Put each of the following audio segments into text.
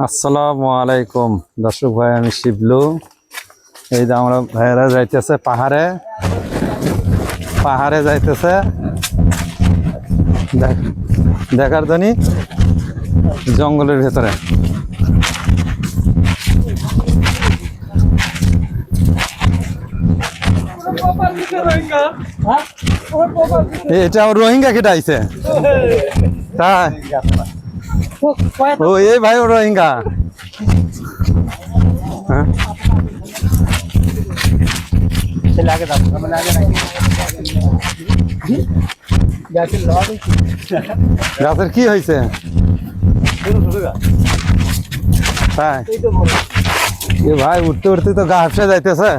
আসসালামু আলাইকুম দর্শক ভাই, আমি শিবলু। এই যে আমরা ভাইয়েরা যাইতেছে পাহাড়ে যাইতেছে দেখার জন্য জঙ্গলের ভেতরে। এটা রোহিঙ্গা কেটে আইছে তাই? ও এই ভাই, ও রোহিঙ্গা। হ্যাঁ, গাছের কি হয়েছে তাই? এ ভাই উঠতে উঠতে তো গা হাফসে যাইতেছে।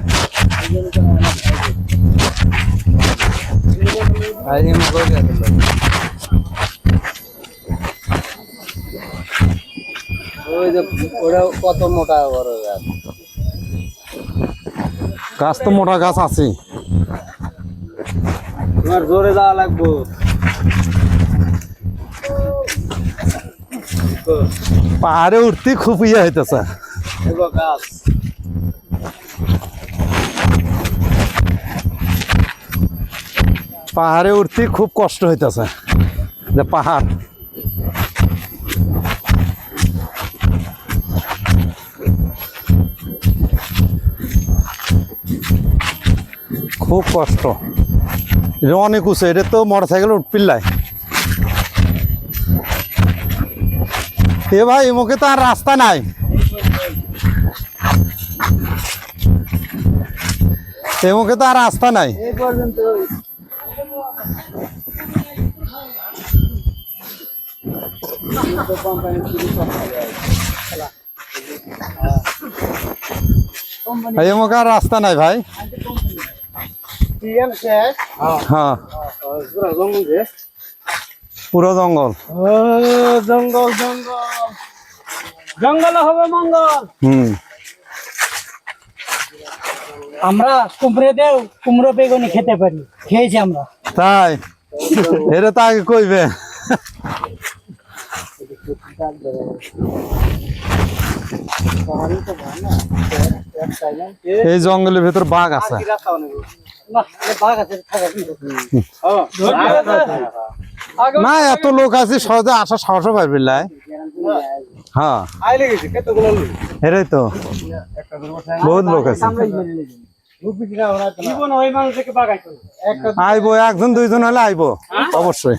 কত মোটা বড় গাছ, গাছ তো মোটা গাছ আছে। তোমার জোরে যাওয়া লাগবো। পাহাড়ে উঠতে খুব ইয়ে হইতেছে। গাছ পাহাড়ে উঠতে খুব কষ্ট হইতেছে। যে পাহাড় খুব কষ্ট, এটা অনেক উঁচু। এটা তো মোটর সাইকেল উঠপিল্লাই। এ ভাই মুখে তো আর রাস্তা নাই। এ মুখে তো আর রাস্তা নাই। এই মুখে আর রাস্তা নাই ভাই। হ্যাঁ, পুরো জঙ্গল। জঙ্গল জঙ্গল জঙ্গলে হবে মঙ্গল। আমরা কুমড়ো বেগুনি খেতে পারি, খেয়েছি আমরা। তাই? এটা তো আগে কইবে। এই জঙ্গলের ভেতর বাঘ আছে। না, এত লোক আছে, সহজে আসা সাহসও পারবি না। হ্যাঁ, এটাই তো বহুত লোক আছে। আইবো, একজন দুইজন হলে আইবো অবশ্যই।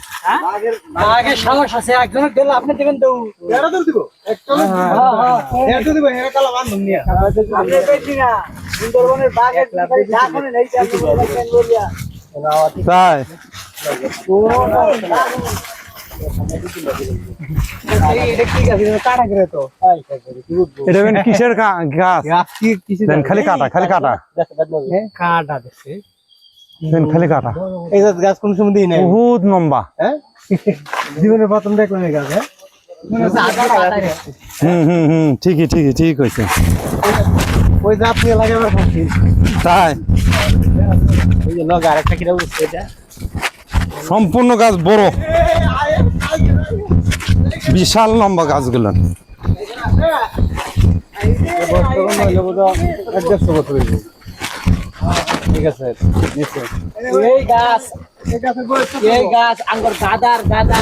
তাই? এটা কিসের গাছ? খালি কাটা, খালি কাটা, খালি কাটা। এই গাছ কোন সময় দিই নাই, বহুত লম্বা। জীবনের প্রথম দেখলাম এই গাছ। ঠিকই ঠিক হয়েছে। ওই গাছ নিয়ে লাগাবার খাচ্ছি। তাই? ওই যে লগ আরেকটা কিরা উঠছে, এটা সম্পূর্ণ গাছ বড়, বিশাল লম্বা গাছগুলো। ঠিক আছে, এই গাছ গাদা।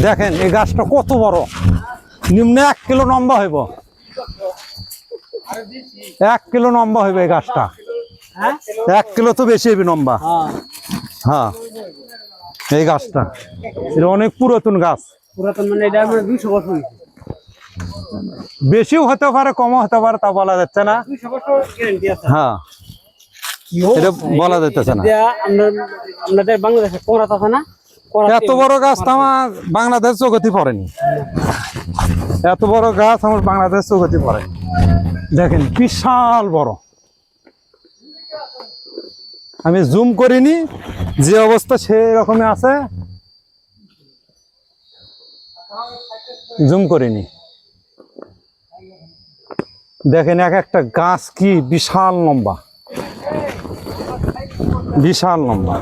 দেখেন এই গাছটা কত বড়, নিম্নে 1 কিলো লম্বা হইব। 1 কিলো লম্বা হইবে এই গাছটা। 1 কিলো তো বেশি হইবে লম্বা। হ্যাঁ, এই গাছটা এটা অনেক পুরাতন গাছ। পুরাতন মানে এটা 200 বছর, বেশিও হতে পারে, কমও হতে পারে, তা বলা যাচ্ছে না। 200 বছর গ্যারান্টি আছে। হ্যাঁ, এটা বলা যাইতেছে না। আপনাদের বাংলাদেশে কোরাত আছে না? এত বড় গাছ তো আমার বাংলাদেশ চৌকতি পড়েনি। এত বড় গাছ আমার বাংলাদেশ চৌকতি পড়ে। দেখেন বিশাল বড়। আমি জুম করিনি, যে অবস্থা সেই রকমই আছে, জুম করিনি। দেখেন এক একটা গাছ কি বিশাল লম্বা, বিশাল লম্বা।